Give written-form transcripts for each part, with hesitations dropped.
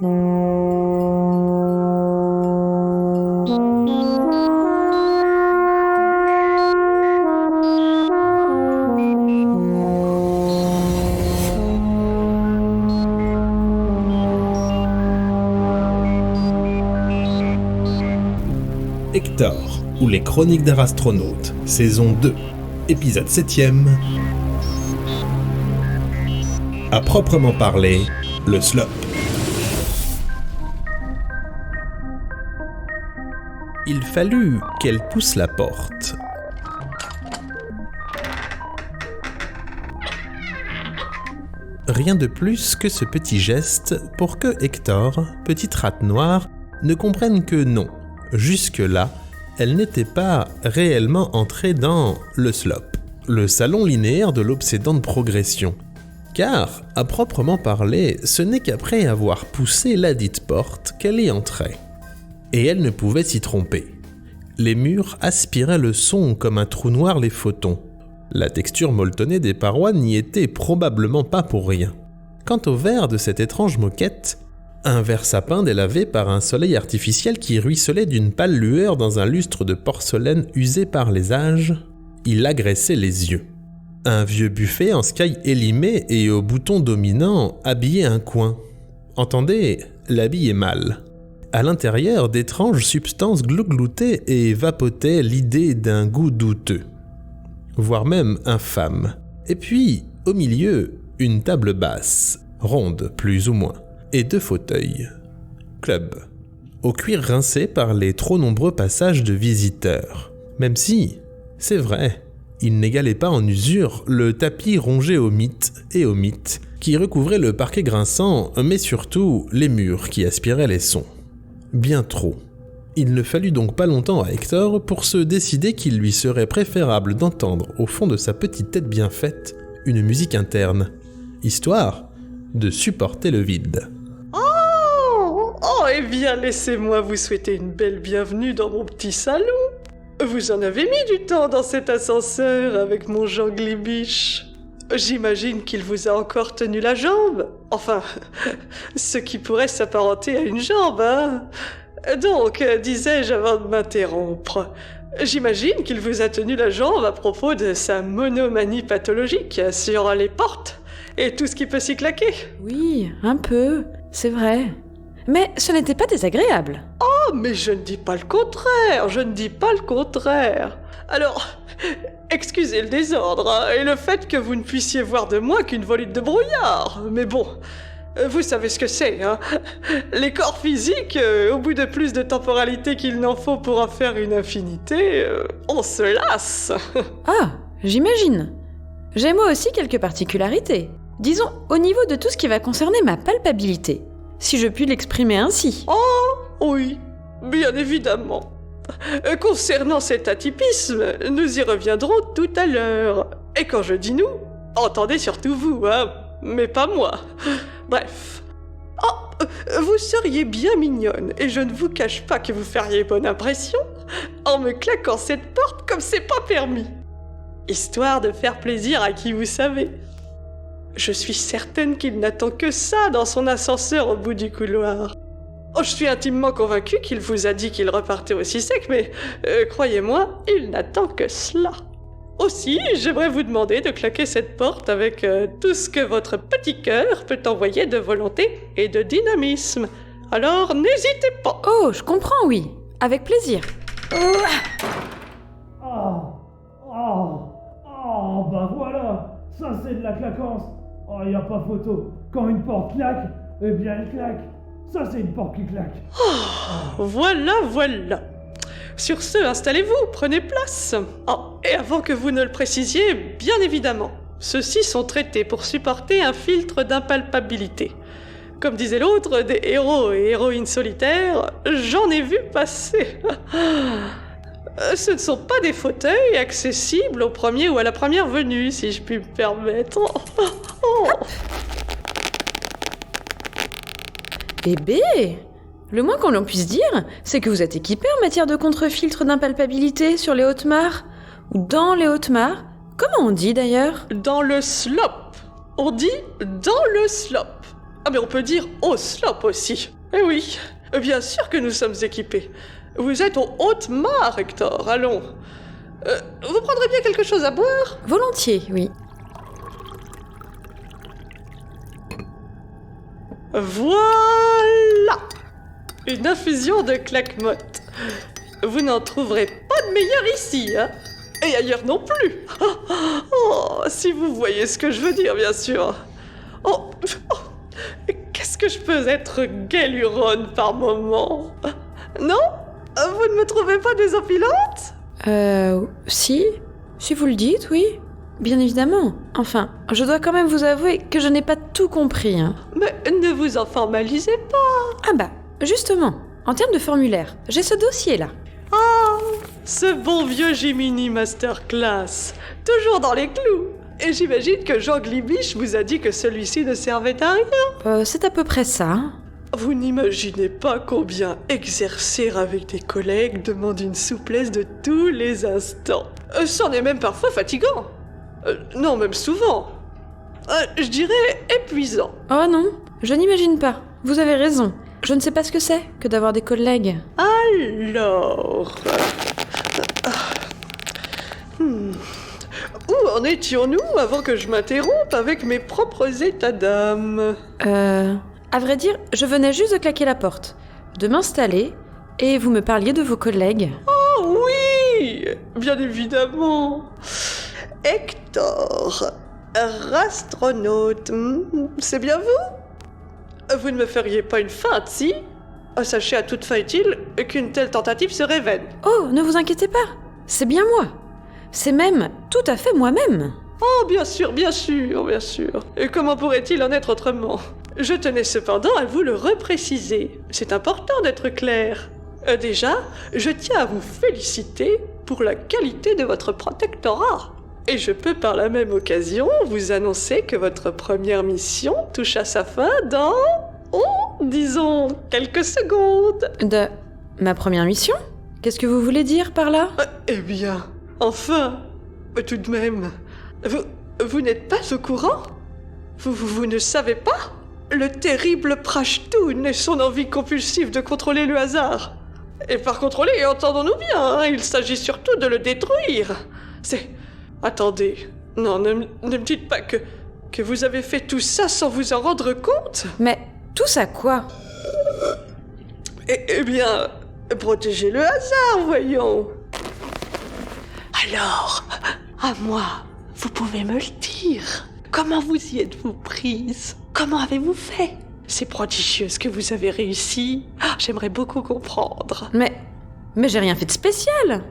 Hector, ou les Chroniques d'un astronaute, saison 2, épisode 7ème. À proprement parler, le slop. Il fallut qu'elle pousse la porte. Rien de plus que ce petit geste pour que Hector, petite rate noire, ne comprenne que non. Jusque-là, elle n'était pas réellement entrée dans le slop, le salon linéaire de l'obsédante progression. Car, à proprement parler, ce n'est qu'après avoir poussé ladite porte qu'elle y entrait. Et elle ne pouvait s'y tromper. Les murs aspiraient le son comme un trou noir les photons. La texture molletonnée des parois n'y était probablement pas pour rien. Quant au verre de cette étrange moquette, un verre sapin délavé par un soleil artificiel qui ruisselait d'une pâle lueur dans un lustre de porcelaine usé par les âges, il agressait les yeux. Un vieux buffet en sky élimé et au bouton dominant habillait un coin. Entendez, l'habit est mal. À l'intérieur, d'étranges substances glougloutaient et vapotaient l'idée d'un goût douteux, voire même infâme. Et puis, au milieu, une table basse, ronde plus ou moins, et 2 fauteuils. Club. Au cuir rincé par les trop nombreux passages de visiteurs. Même si, c'est vrai, il n'égalait pas en usure le tapis rongé au mythe qui recouvrait le parquet grinçant, mais surtout les murs qui aspiraient les sons. Bien trop. Il ne fallut donc pas longtemps à Hector pour se décider qu'il lui serait préférable d'entendre au fond de sa petite tête bien faite une musique interne, histoire de supporter le vide. Oh, eh bien, laissez-moi vous souhaiter une belle bienvenue dans mon petit salon. Vous en avez mis du temps dans cet ascenseur avec mon Jean Glibiche. J'imagine qu'il vous a encore tenu la jambe. Enfin, ce qui pourrait s'apparenter à une jambe, hein. Donc, disais-je avant de m'interrompre, j'imagine qu'il vous a tenu la jambe à propos de sa monomanie pathologique sur les portes et tout ce qui peut s'y claquer. Oui, un peu, c'est vrai. Mais ce n'était pas désagréable. Oh, mais je ne dis pas le contraire, Alors, excusez le désordre, hein, et le fait que vous ne puissiez voir de moi qu'une volute de brouillard. Mais bon, vous savez ce que c'est, hein. Les corps physiques, au bout de plus de temporalité qu'il n'en faut pour en faire une infinité, on se lasse. Ah, j'imagine. J'ai moi aussi quelques particularités. Disons, au niveau de tout ce qui va concerner ma palpabilité, si je puis l'exprimer ainsi. Oh, oui, bien évidemment. Concernant cet atypisme, nous y reviendrons tout à l'heure. Et quand je dis nous, entendez surtout vous, hein, mais pas moi. Bref. Oh, vous seriez bien mignonne, et je ne vous cache pas que vous feriez bonne impression en me claquant cette porte comme c'est pas permis. Histoire de faire plaisir à qui vous savez. Je suis certaine qu'il n'attend que ça dans son ascenseur au bout du couloir. Oh, je suis intimement convaincue qu'il vous a dit qu'il repartait aussi sec, mais croyez-moi, il n'attend que cela. Aussi, j'aimerais vous demander de claquer cette porte avec tout ce que votre petit cœur peut envoyer de volonté et de dynamisme. Alors, n'hésitez pas. Oh, je comprends, oui. Avec plaisir. Bah voilà, ça c'est de la claquance. Oh, y a pas photo. Quand une porte claque, eh bien elle claque. Ça c'est une porte qui claque. Voilà. Sur ce, installez-vous, prenez place. Oh, et avant que vous ne le précisiez, bien évidemment, ceux-ci sont traités pour supporter un filtre d'impalpabilité. Comme disait l'autre, des héros et héroïnes solitaires, j'en ai vu passer. Ce ne sont pas des fauteuils accessibles au premier ou à la première venue, si je puis me permettre. Eh bien, le moins qu'on l'on puisse dire, c'est que vous êtes équipé en matière de contre-filtre d'impalpabilité sur les hautes mares, ou dans les hautes mares. Comment on dit d'ailleurs ? Dans le slop. On dit dans le slop. Ah mais on peut dire au slop aussi. Eh oui, bien sûr que nous sommes équipés. Vous êtes au haute mare, Hector, allons. Vous prendrez bien quelque chose à boire ? Volontiers, oui. Voilà ! Une infusion de claquemotte. Vous n'en trouverez pas de meilleur ici, hein ? Et ailleurs non plus. Oh, si vous voyez ce que je veux dire, bien sûr. Oh, qu'est-ce que je peux être guéluronne par moment. Non ? Vous ne me trouvez pas désopilante ? Si vous le dites, oui. Bien évidemment. Enfin, je dois quand même vous avouer que je n'ai pas tout compris, hein. Mais ne vous en formalisez pas. Ah bah, justement, en termes de formulaire, j'ai ce dossier-là. Ah, ce bon vieux Jiminy Masterclass, toujours dans les clous. Et j'imagine que Jean Glibiche vous a dit que celui-ci ne servait à rien. C'est à peu près ça. Vous n'imaginez pas combien exercer avec des collègues demande une souplesse de tous les instants. C'en est même parfois fatigant. Non, même souvent. Je dirais épuisant. Oh non, je n'imagine pas. Vous avez raison. Je ne sais pas ce que c'est que d'avoir des collègues. Alors... Où en étions-nous avant que je m'interrompe avec mes propres états d'âme ? À vrai dire, je venais juste de claquer la porte, de m'installer, et vous me parliez de vos collègues. Oh oui, bien évidemment. Hector, rastronaute, c'est bien vous ? Vous ne me feriez pas une feinte, si ? Sachez à toute fin utile qu'une telle tentative serait vaine. Oh, ne vous inquiétez pas, c'est bien moi. C'est même tout à fait moi-même. Oh, bien sûr, bien sûr, bien sûr. Et comment pourrait-il en être autrement ? Je tenais cependant à vous le repréciser. C'est important d'être clair. Déjà, je tiens à vous féliciter pour la qualité de votre protectorat. Et je peux par la même occasion vous annoncer que votre première mission touche à sa fin dans... disons, quelques secondes. De ma première mission ? Qu'est-ce que vous voulez dire par là ? Eh bien, enfin, tout de même, vous n'êtes pas au courant ? Vous ne savez pas ? Le terrible Prashtoon et son envie compulsive de contrôler le hasard. Et par contrôler, entendons-nous bien, hein, il s'agit surtout de le détruire. C'est... Attendez, non, ne me dites pas que vous avez fait tout ça sans vous en rendre compte ? Mais tout ça quoi ? Eh bien, protégez le hasard, voyons. Alors, à moi, vous pouvez me le dire. Comment vous y êtes-vous prise ? Comment avez-vous fait ? C'est prodigieux ce que vous avez réussi. J'aimerais beaucoup comprendre. Mais j'ai rien fait de spécial.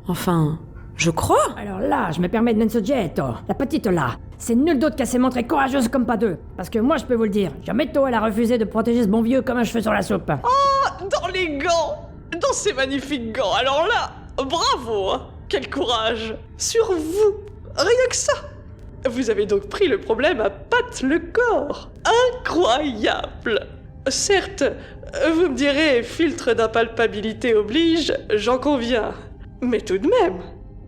Enfin, je crois. Alors là, je me permets de mettre ce Getto, la petite là. C'est nul d'autre qu'elle s'est montrée courageuse comme pas deux. Parce que moi, je peux vous le dire, jamais tôt elle a refusé de protéger ce bon vieux comme un cheveu sur la soupe. Oh, dans les gants ! Dans ces magnifiques gants, alors là, bravo, hein. Quel courage. Sur vous, rien que ça. Vous avez donc pris le problème à patte le corps. Incroyable. Certes, vous me direz, filtre d'impalpabilité oblige, j'en conviens. Mais tout de même,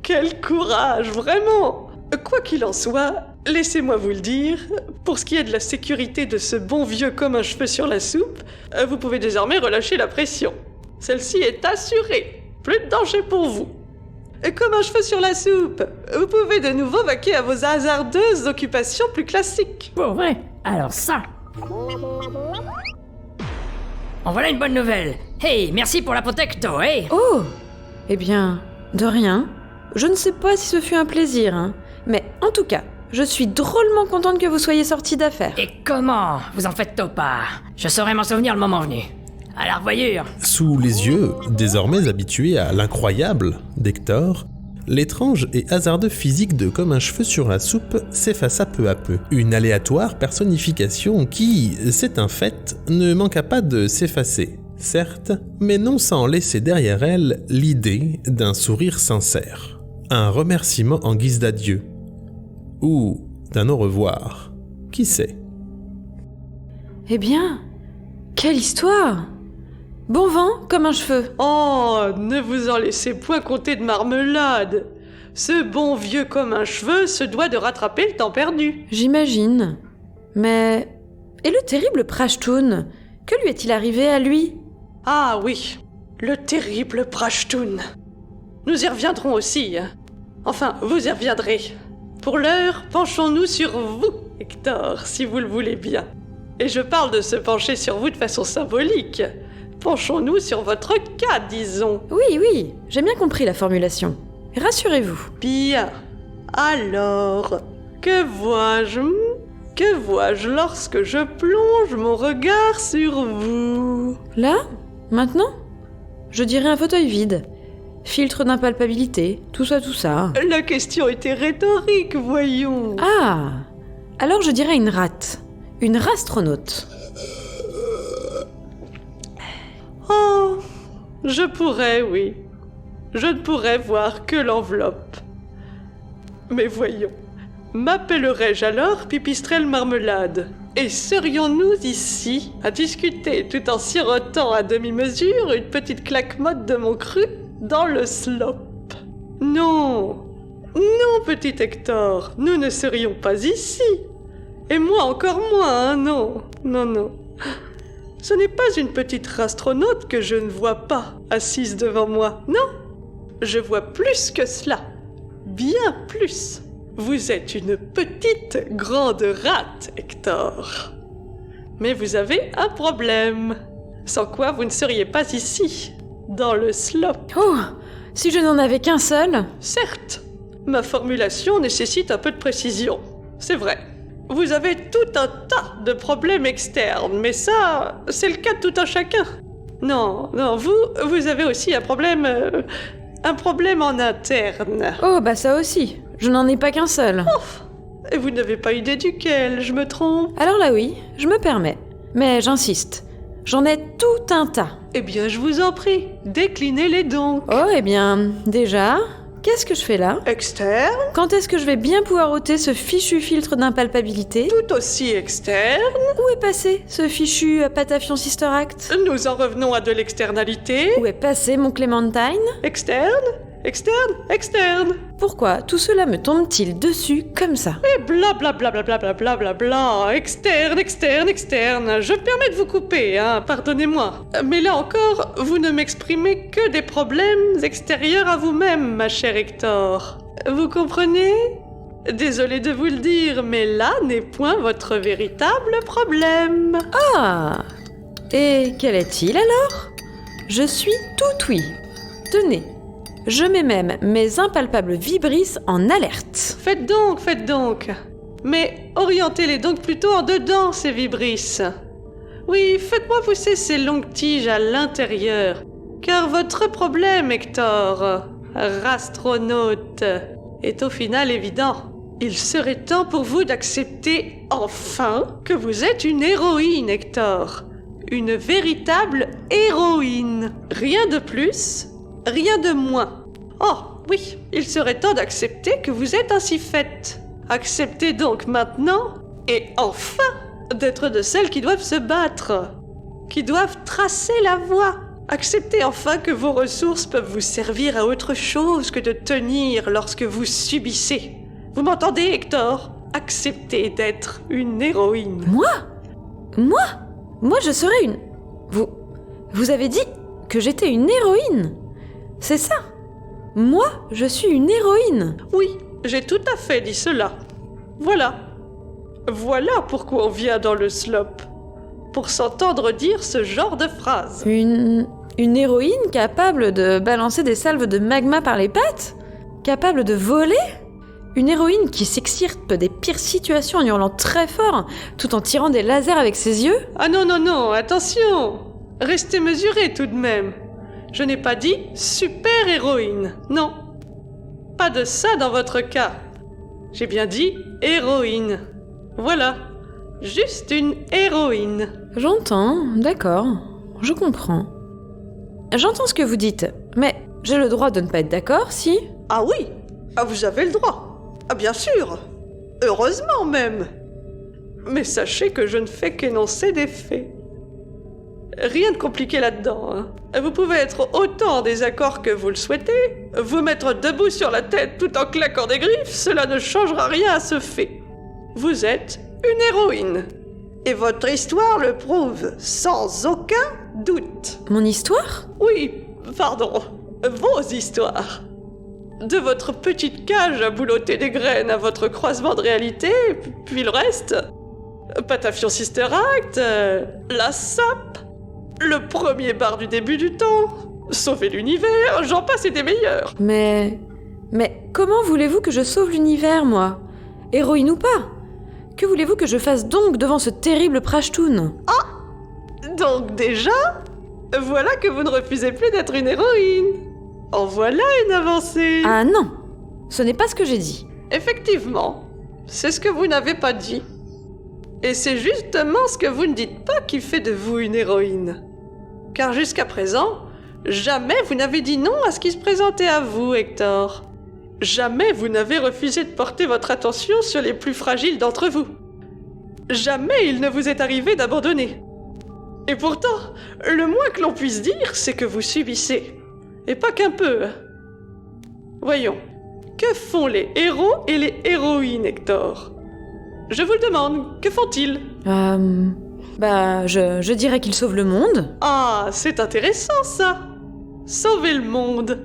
quel courage, vraiment. Quoi qu'il en soit, laissez-moi vous le dire, pour ce qui est de la sécurité de ce bon vieux comme un cheveu sur la soupe, vous pouvez désormais relâcher la pression. Celle-ci est assurée. Plus de danger pour vous. Comme un cheveu sur la soupe, vous pouvez de nouveau vaquer à vos hasardeuses occupations plus classiques. Pour vrai ? Alors ça. En voilà une bonne nouvelle. Hey, merci pour la protecto, hey. Oh ! Eh bien, de rien. Je ne sais pas si ce fut un plaisir, hein. Mais en tout cas, je suis drôlement contente que vous soyez sortis d'affaire. Et comment ? Vous en faites tôt pas. Je saurai m'en souvenir le moment venu. À la revoyure. Sous les yeux, désormais habitués à l'incroyable d'Hector, l'étrange et hasardeux physique de Comme un cheveu sur la soupe s'effaça peu à peu. Une aléatoire personnification qui, c'est un fait, ne manqua pas de s'effacer, certes, mais non sans laisser derrière elle l'idée d'un sourire sincère, un remerciement en guise d'adieu, ou d'un au revoir, qui sait. Eh bien, quelle histoire ! Bon vent, comme un cheveu. Oh, ne vous en laissez point compter de marmelade. Ce bon vieux comme un cheveu se doit de rattraper le temps perdu. J'imagine. Mais Et le terrible Prashtun, que lui est-il arrivé à lui? Ah oui, le terrible Prashtun. Nous y reviendrons aussi. Enfin, vous y reviendrez. Pour l'heure, penchons-nous sur vous, Hector, si vous le voulez bien. Et je parle de se pencher sur vous de façon symbolique. Penchons-nous sur votre cas, disons. Oui, j'ai bien compris la formulation. Rassurez-vous. Bien. Alors, que vois-je lorsque je plonge mon regard sur vous? Là? Maintenant? Je dirais un fauteuil vide. Filtre d'impalpabilité, tout ça. La question était rhétorique, voyons. Ah! Alors je dirais une rate. Une rastronaute. Oh, je pourrais, oui. Je ne pourrais voir que l'enveloppe. Mais voyons, m'appellerais-je alors Pipistrelle Marmelade? Et serions-nous ici à discuter tout en sirotant à demi-mesure une petite claque-motte de mon cru dans le slop? Non, petit Hector, nous ne serions pas ici. Et moi encore moins, hein, non. Ce n'est pas une petite rastronaute que je ne vois pas assise devant moi, non. Je vois plus que cela, bien plus. Vous êtes une petite grande rate, Hector. Mais vous avez un problème, sans quoi vous ne seriez pas ici, dans le slop. Oh, si je n'en avais qu'un seul. Certes, ma formulation nécessite un peu de précision, c'est vrai. Vous avez tout un tas de problèmes externes, mais ça, c'est le cas de tout un chacun. Non, vous avez aussi un problème en interne. Oh, bah ça aussi. Je n'en ai pas qu'un seul. Et vous n'avez pas idée duquel, je me trompe? Alors là oui, je me permets. Mais j'insiste. J'en ai tout un tas. Eh bien, je vous en prie, déclinez-les donc. Oh, eh bien, déjà, qu'est-ce que je fais là? Externe? Quand est-ce que je vais bien pouvoir ôter ce fichu filtre d'impalpabilité? Tout aussi externe? Où est passé ce fichu Patafion Sister Act? Nous en revenons à de l'externalité. Où est passé mon Clémentine? Externe? Pourquoi tout cela me tombe-t-il dessus comme ça? Et blablabla, externe. Je me permets de vous couper, hein, pardonnez-moi. Mais là encore, vous ne m'exprimez que des problèmes extérieurs à vous-même, ma chère Hector. Vous comprenez? Désolé de vous le dire, mais là n'est point votre véritable problème. Ah! Et quel est-il alors? Je suis tout oui. Tenez. Je mets même mes impalpables vibrisses en alerte. Faites donc. Mais orientez-les donc plutôt en dedans, ces vibrisses. Oui, faites-moi pousser ces longues tiges à l'intérieur. Car votre problème, Hector, rastronaute, est au final évident. Il serait temps pour vous d'accepter enfin que vous êtes une héroïne, Hector. Une véritable héroïne. Rien de plus. Rien de moins. Oh, oui, il serait temps d'accepter que vous êtes ainsi faite. Acceptez donc maintenant, et enfin, d'être de celles qui doivent se battre, qui doivent tracer la voie. Acceptez enfin que vos ressources peuvent vous servir à autre chose que de tenir lorsque vous subissez. Vous m'entendez, Hector? Acceptez d'être une héroïne. Moi, je serais une... Vous avez dit que j'étais une héroïne? C'est ça? Moi, je suis une héroïne. Oui, j'ai tout à fait dit cela. Voilà pourquoi on vient dans le slop. Pour s'entendre dire ce genre de phrases. Une héroïne capable de balancer des salves de magma par les pattes? Capable de voler? Une héroïne qui s'extirpe des pires situations en hurlant très fort, tout en tirant des lasers avec ses yeux? Ah non, attention! Restez mesurés tout de même. Je n'ai pas dit super-héroïne, non. Pas de ça dans votre cas. J'ai bien dit héroïne. Voilà, juste une héroïne. J'entends, d'accord, je comprends. J'entends ce que vous dites, mais j'ai le droit de ne pas être d'accord, si? Ah oui, vous avez le droit. Ah bien sûr, heureusement même. Mais sachez que je ne fais qu'énoncer des faits. Rien de compliqué là-dedans, hein. Vous pouvez être autant en désaccord que vous le souhaitez, vous mettre debout sur la tête tout en claquant des griffes, cela ne changera rien à ce fait. Vous êtes une héroïne. Et votre histoire le prouve, sans aucun doute. Mon histoire? Oui, pardon, vos histoires. De votre petite cage à boulotter des graines à votre croisement de réalité, puis le reste. Patafion Sister Act, la SAP, le premier bar du début du temps, sauver l'univers, j'en passe et des meilleurs. Mais comment voulez-vous que je sauve l'univers, moi? Héroïne ou pas? Que voulez-vous que je fasse donc devant ce terrible Prashtoon? Donc déjà, voilà que vous ne refusez plus d'être une héroïne. En voilà une avancée. Ah non, ce n'est pas ce que j'ai dit. Effectivement, c'est ce que vous n'avez pas dit. Et c'est justement ce que vous ne dites pas qui fait de vous une héroïne. Car jusqu'à présent, jamais vous n'avez dit non à ce qui se présentait à vous, Hector. Jamais vous n'avez refusé de porter votre attention sur les plus fragiles d'entre vous. Jamais il ne vous est arrivé d'abandonner. Et pourtant, le moins que l'on puisse dire, c'est que vous subissez. Et pas qu'un peu. Voyons, que font les héros et les héroïnes, Hector? Je vous le demande, que font-ils? Je dirais qu'ils sauvent le monde. Ah, c'est intéressant ça. Sauver le monde.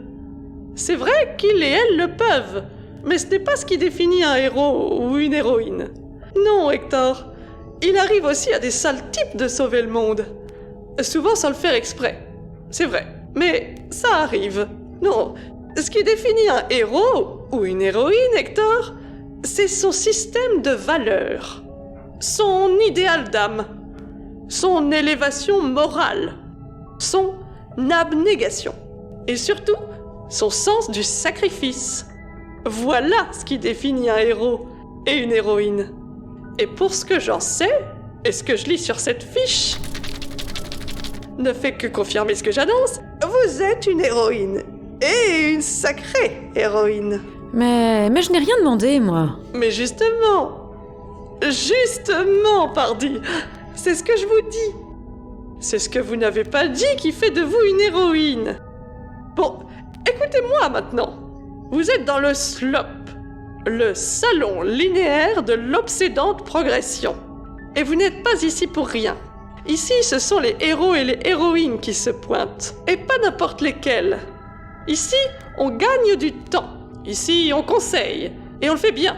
C'est vrai qu'ils et elles le peuvent, mais ce n'est pas ce qui définit un héros ou une héroïne. Non, Hector, il arrive aussi à des sales types de sauver le monde. Souvent sans le faire exprès. C'est vrai, mais ça arrive. Non, ce qui définit un héros ou une héroïne, Hector, c'est son système de valeurs, son idéal d'âme, son élévation morale, son abnégation, et surtout, son sens du sacrifice. Voilà ce qui définit un héros et une héroïne. Et pour ce que j'en sais, et ce que je lis sur cette fiche, ne fait que confirmer ce que j'annonce, vous êtes une héroïne. Et une sacrée héroïne. Mais je n'ai rien demandé, moi. Mais justement, pardi, c'est ce que je vous dis. C'est ce que vous n'avez pas dit qui fait de vous une héroïne. Bon, écoutez-moi maintenant. Vous êtes dans le SLOP, le salon linéaire de l'obsédante progression. Et vous n'êtes pas ici pour rien. Ici, ce sont les héros et les héroïnes qui se pointent, et pas n'importe lesquels. Ici, on gagne du temps. Ici, on conseille, et on le fait bien.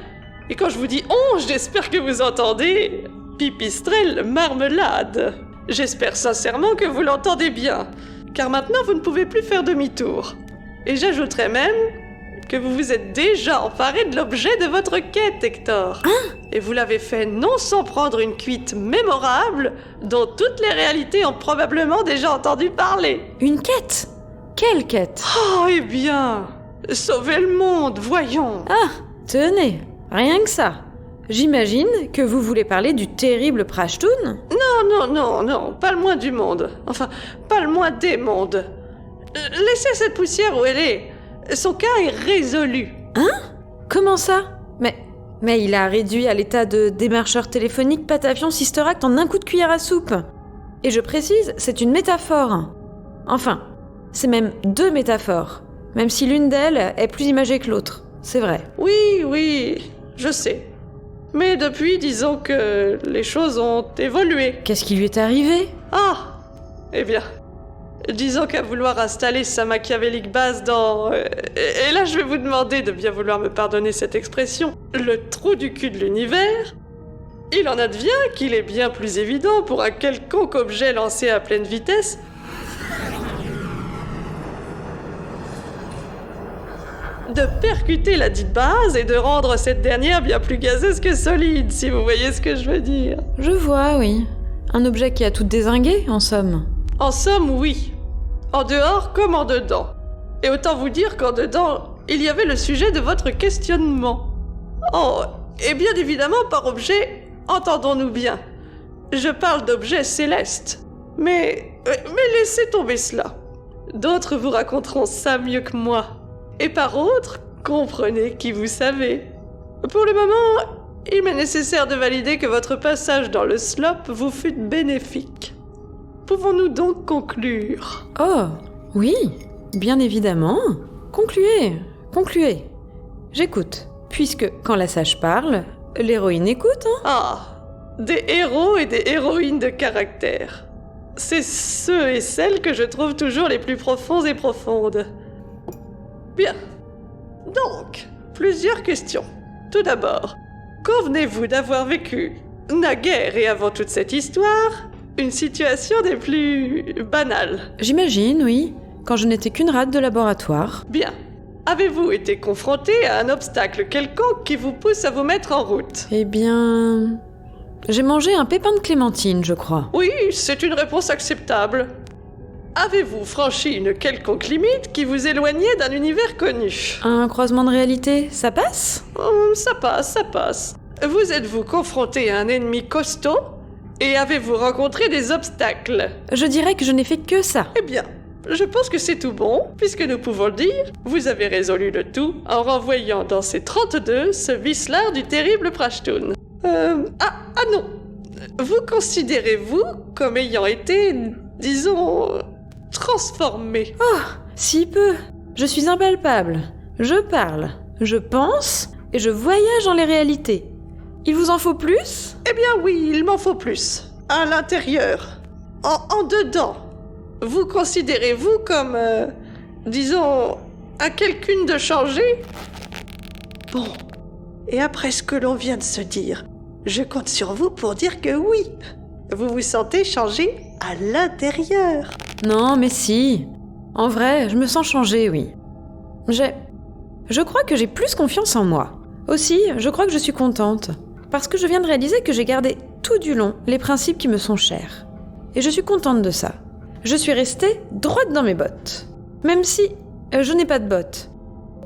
Et quand je vous dis « on », j'espère que vous entendez « pipistrelle marmelade ». J'espère sincèrement que vous l'entendez bien, car maintenant vous ne pouvez plus faire demi-tour. Et j'ajouterais même que vous vous êtes déjà emparé de l'objet de votre quête, Hector. Et vous l'avez fait non sans prendre une cuite mémorable dont toutes les réalités ont probablement déjà entendu parler. Une quête? Quelle quête? Oh, eh bien, sauver le monde, voyons. Ah, tenez, rien que ça. J'imagine que vous voulez parler du terrible Prashtoon? Non, pas le moins du monde. Enfin, pas le moins des mondes. Laissez cette poussière où elle est. Son cas est résolu. Hein? Comment ça? Mais il a réduit à l'état de démarcheur téléphonique Patafion Sister Act en un coup de cuillère à soupe. Et je précise, c'est une métaphore. Enfin, c'est même deux métaphores. Même si l'une d'elles est plus imagée que l'autre. C'est vrai. Oui, je sais. Mais depuis, disons que les choses ont évolué. Qu'est-ce qui lui est arrivé? Ah! Eh bien, disons qu'à vouloir installer sa machiavélique base dans... et là, je vais vous demander de bien vouloir me pardonner cette expression. Le trou du cul de l'univers. Il en advient qu'il est bien plus évident pour un quelconque objet lancé à pleine vitesse de percuter la dite base et de rendre cette dernière bien plus gazeuse que solide, si vous voyez ce que je veux dire. Je vois, oui. Un objet qui a tout dézingué, en somme. En somme, oui. En dehors comme en dedans. Et autant vous dire qu'en dedans, il y avait le sujet de votre questionnement. Oh, et bien évidemment par objet, entendons-nous bien. Je parle d'objets célestes. Mais laissez tomber cela. D'autres vous raconteront ça mieux que moi. Et par autres, comprenez qui vous savez. Pour le moment, il m'est nécessaire de valider que votre passage dans le SLOP vous fut bénéfique. Pouvons-nous donc conclure? Oh, oui, bien évidemment. Concluez. J'écoute. Puisque, quand la sage parle, l'héroïne écoute, hein? Ah, des héros et des héroïnes de caractère. C'est ceux et celles que je trouve toujours les plus profonds et profondes. Bien. Donc, plusieurs questions. Tout d'abord, convenez-vous d'avoir vécu, naguère et avant toute cette histoire, une situation des plus banales? J'imagine, oui, quand je n'étais qu'une rate de laboratoire. Bien. Avez-vous été confronté à un obstacle quelconque qui vous pousse à vous mettre en route? Eh bien... J'ai mangé un pépin de clémentine, je crois. Oui, c'est une réponse acceptable. Avez-vous franchi une quelconque limite qui vous éloignait d'un univers connu? Un croisement de réalité, ça passe? Ça passe, ça passe. Vous êtes-vous confronté à un ennemi costaud? Et avez-vous rencontré des obstacles? Je dirais que je n'ai fait que ça. Eh bien, je pense que c'est tout bon, puisque nous pouvons le dire, vous avez résolu le tout en renvoyant dans ces 32 ce vicelard du terrible Prashtun. Ah non. Vous considérez-vous comme ayant été, disons, transformé? Oh, si peu. Je suis impalpable. Je parle, je pense et je voyage dans les réalités. Il vous en faut plus? Eh bien oui, il m'en faut plus. À l'intérieur. En dedans. Vous considérez-vous comme, disons, à quelqu'une de changer? Bon. Et après ce que l'on vient de se dire, je compte sur vous pour dire que oui. Vous vous sentez changé à l'intérieur. Non, mais si. En vrai, je me sens changée, oui. Je crois que j'ai plus confiance en moi. Aussi, je crois que je suis contente. Parce que je viens de réaliser que j'ai gardé tout du long les principes qui me sont chers. Et je suis contente de ça. Je suis restée droite dans mes bottes. Même si je n'ai pas de bottes.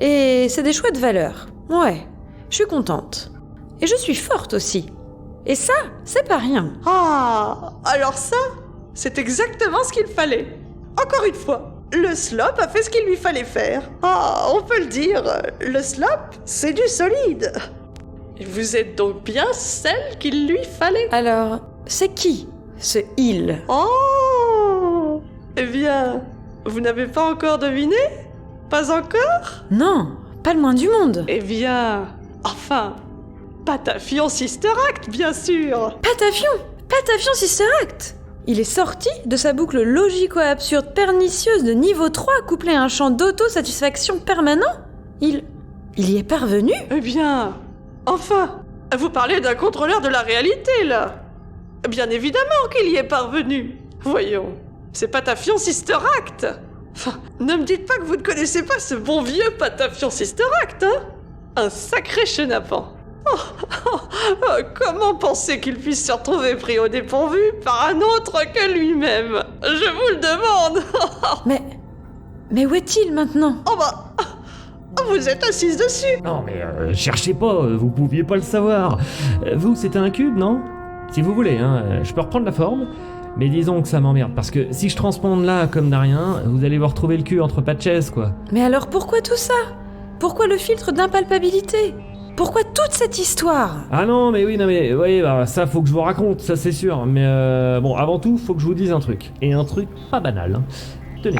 Et c'est des chouettes valeurs. Ouais, je suis contente. Et je suis forte aussi. Et ça, c'est pas rien. Ah, alors ça, c'est exactement ce qu'il fallait. Encore une fois, le slop a fait ce qu'il lui fallait faire. Ah, on peut le dire, le slop, c'est du solide. Et vous êtes donc bien celle qu'il lui fallait. Alors, c'est qui, ce il? Oh! Eh bien, vous n'avez pas encore deviné? Pas encore? Non, pas le moins du monde. Eh bien, enfin, Patafion Sister Act, bien sûr. Patafion Sister Act. Il est sorti de sa boucle logico-absurde pernicieuse de niveau 3 couplée à un champ d'auto-satisfaction permanent. Il y est parvenu? Eh bien, enfin, vous parlez d'un contrôleur de la réalité, là. Bien évidemment qu'il y est parvenu. Voyons, c'est Patafion Sister Act. Enfin, ne me dites pas que vous ne connaissez pas ce bon vieux Patafion Sister Act, hein? Un sacré chenapan. Comment penser qu'il puisse se retrouver pris au dépourvu par un autre que lui-même? Je vous le demande. Mais où est-il maintenant? Oh bah, vous êtes assise dessus. Non mais cherchez pas, vous pouviez pas le savoir. Vous, c'était un cube, non? Si vous voulez, hein, je peux reprendre la forme, mais disons que ça m'emmerde, parce que si je transpande là comme de rien, vous allez vous retrouver le cul entre pas de chaise, quoi. Mais alors pourquoi tout ça? Pourquoi le filtre d'impalpabilité? Pourquoi toute cette histoire? Ah non, mais oui, non mais, oui, bah, ça faut que je vous raconte, ça c'est sûr, mais bon, avant tout, faut que je vous dise un truc, et un truc pas banal, hein. Tenez.